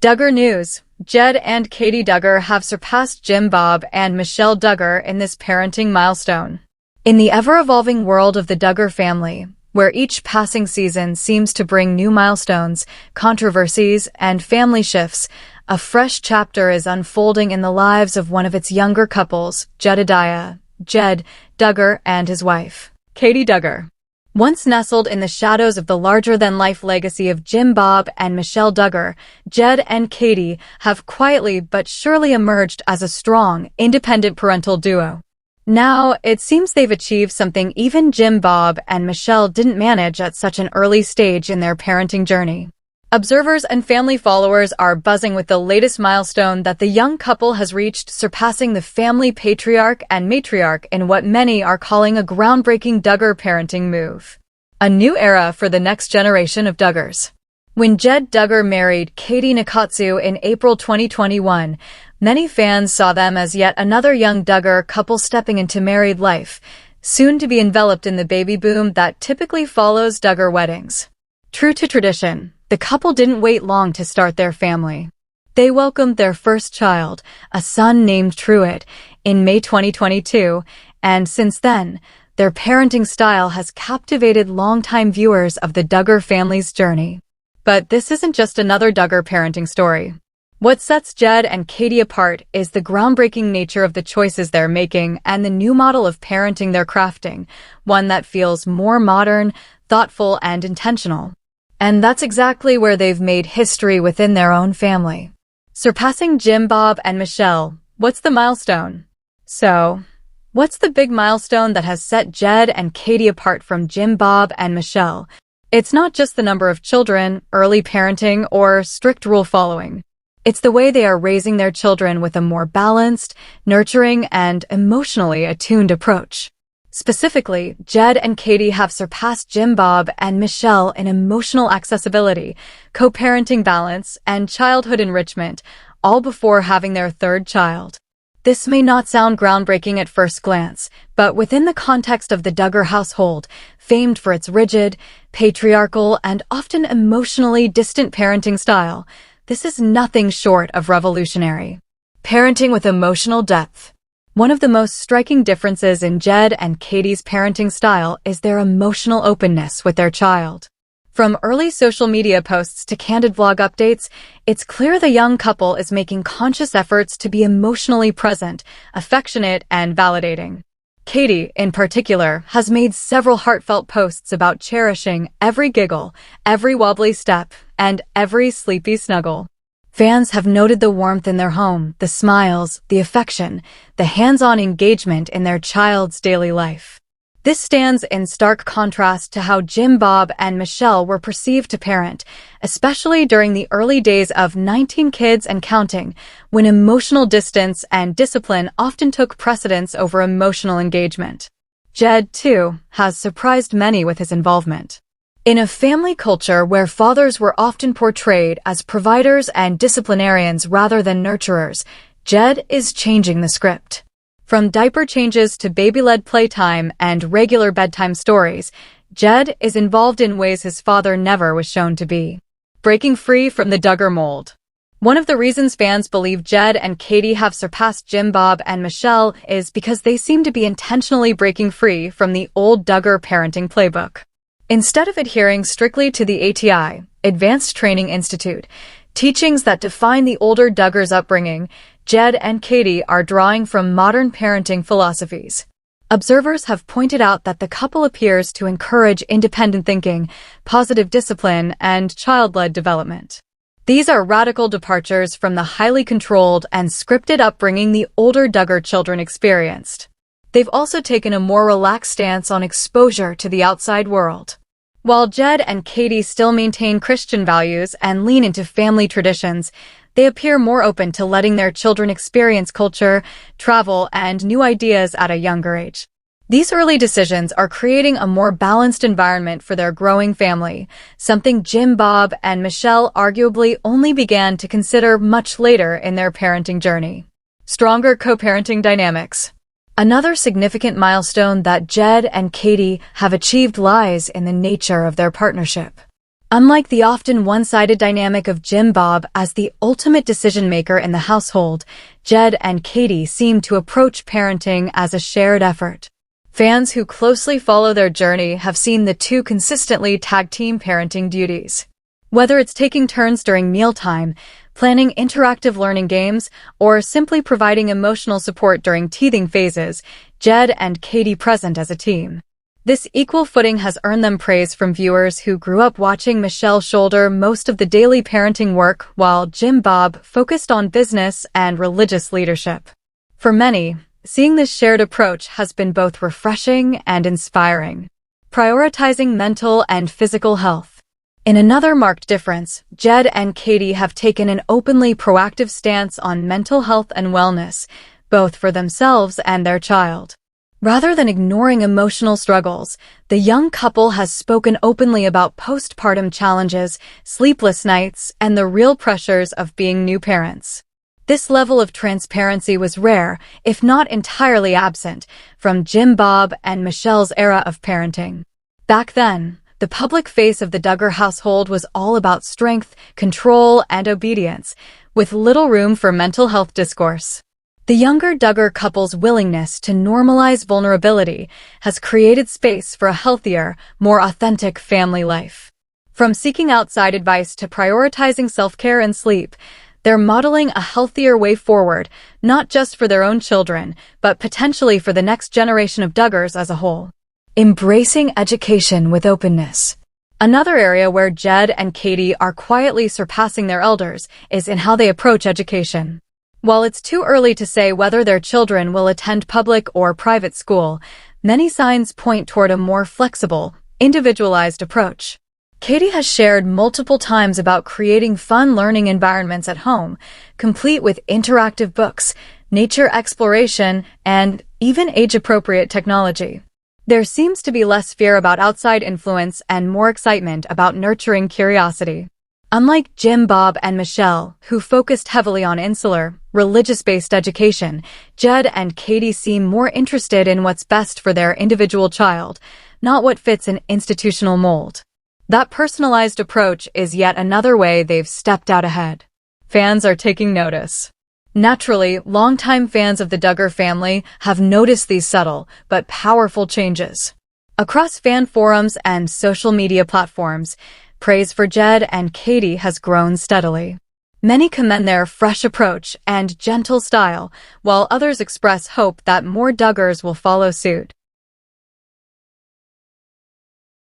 Duggar news. Jed and Katey Duggar have surpassed Jim Bob and Michelle Duggar in this parenting milestone. In the ever-evolving world of the Duggar family, where each passing season seems to bring new milestones, controversies, and family shifts, a fresh chapter is unfolding in the lives of one of its younger couples, Jed Duggar, and his wife, Katey Duggar. Once nestled in the shadows of the larger-than-life legacy of Jim Bob and Michelle Duggar, Jed and Katey have quietly but surely emerged as a strong, independent parental duo. Now, it seems they've achieved something even Jim Bob and Michelle didn't manage at such an early stage in their parenting journey. Observers and family followers are buzzing with the latest milestone that the young couple has reached, surpassing the family patriarch and matriarch in what many are calling a groundbreaking Duggar parenting move. A new era for the next generation of Duggars. When Jed Duggar married Katey Nakatsu in April 2021, many fans saw them as yet another young Duggar couple stepping into married life, soon to be enveloped in the baby boom that typically follows Duggar weddings. True to tradition, the couple didn't wait long to start their family. They welcomed their first child, a son named Truett, in May 2022, and since then, their parenting style has captivated longtime viewers of the Duggar family's journey. But this isn't just another Duggar parenting story. What sets Jed and Katey apart is the groundbreaking nature of the choices they're making and the new model of parenting they're crafting, one that feels more modern, thoughtful, and intentional. And that's exactly where they've made history within their own family. Surpassing Jim Bob and Michelle, what's the milestone? So, what's the big milestone that has set Jed and Katey apart from Jim Bob and Michelle? It's not just the number of children, early parenting, or strict rule following. It's the way they are raising their children with a more balanced, nurturing, and emotionally attuned approach. Specifically, Jed and Katey have surpassed Jim Bob and Michelle in emotional accessibility, co-parenting balance, and childhood enrichment, all before having their third child. This may not sound groundbreaking at first glance, but within the context of the Duggar household, famed for its rigid, patriarchal, and often emotionally distant parenting style, this is nothing short of revolutionary. Parenting with emotional depth. One of the most striking differences in Jed and Katey's parenting style is their emotional openness with their child. From early social media posts to candid vlog updates, it's clear the young couple is making conscious efforts to be emotionally present, affectionate, and validating. Katey, in particular, has made several heartfelt posts about cherishing every giggle, every wobbly step, and every sleepy snuggle. Fans have noted the warmth in their home, the smiles, the affection, the hands-on engagement in their child's daily life. This stands in stark contrast to how Jim Bob and Michelle were perceived to parent, especially during the early days of 19 kids and counting, when emotional distance and discipline often took precedence over emotional engagement. Jed, too, has surprised many with his involvement. In a family culture where fathers were often portrayed as providers and disciplinarians rather than nurturers, Jed is changing the script. From diaper changes to baby-led playtime and regular bedtime stories, Jed is involved in ways his father never was shown to be. Breaking free from the Duggar mold. One of the reasons fans believe Jed and Katey have surpassed Jim Bob and Michelle is because they seem to be intentionally breaking free from the old Duggar parenting playbook. Instead of adhering strictly to the ATI, Advanced Training Institute, teachings that define the older Duggar's upbringing, Jed and Katey are drawing from modern parenting philosophies. Observers have pointed out that the couple appears to encourage independent thinking, positive discipline, and child-led development. These are radical departures from the highly controlled and scripted upbringing the older Duggar children experienced. They've also taken a more relaxed stance on exposure to the outside world. While Jed and Katey still maintain Christian values and lean into family traditions, they appear more open to letting their children experience culture, travel, and new ideas at a younger age. These early decisions are creating a more balanced environment for their growing family, something Jim Bob and Michelle arguably only began to consider much later in their parenting journey. Stronger co-parenting dynamics. Another significant milestone that Jed and Katey have achieved lies in the nature of their partnership. Unlike the often one-sided dynamic of Jim Bob as the ultimate decision-maker in the household, Jed and Katey seem to approach parenting as a shared effort. Fans who closely follow their journey have seen the two consistently tag-team parenting duties. Whether it's taking turns during mealtime, planning interactive learning games, or simply providing emotional support during teething phases, Jed and Katey present as a team. This equal footing has earned them praise from viewers who grew up watching Michelle shoulder most of the daily parenting work while Jim Bob focused on business and religious leadership. For many, seeing this shared approach has been both refreshing and inspiring, prioritizing mental and physical health. In another marked difference, Jed and Katey have taken an openly proactive stance on mental health and wellness, both for themselves and their child. Rather than ignoring emotional struggles, the young couple has spoken openly about postpartum challenges, sleepless nights, and the real pressures of being new parents. This level of transparency was rare, if not entirely absent, from Jim Bob and Michelle's era of parenting. Back then, the public face of the Duggar household was all about strength, control, and obedience, with little room for mental health discourse. The younger Duggar couple's willingness to normalize vulnerability has created space for a healthier, more authentic family life. From seeking outside advice to prioritizing self-care and sleep, they're modeling a healthier way forward, not just for their own children, but potentially for the next generation of Duggars as a whole. Embracing education with openness. Another area where Jed and Katey are quietly surpassing their elders is in how they approach education. While it's too early to say whether their children will attend public or private school, many signs point toward a more flexible, individualized approach. Katey has shared multiple times about creating fun learning environments at home, complete with interactive books, nature exploration, and even age-appropriate technology. There seems to be less fear about outside influence and more excitement about nurturing curiosity. Unlike Jim Bob and Michelle, who focused heavily on insular, religious-based education, Jed and Katey seem more interested in what's best for their individual child, not what fits an institutional mold. That personalized approach is yet another way they've stepped out ahead. Fans are taking notice. Naturally, longtime fans of the Duggar family have noticed these subtle but powerful changes. Across fan forums and social media platforms, praise for Jed and Katey has grown steadily. Many commend their fresh approach and gentle style, while others express hope that more Duggars will follow suit.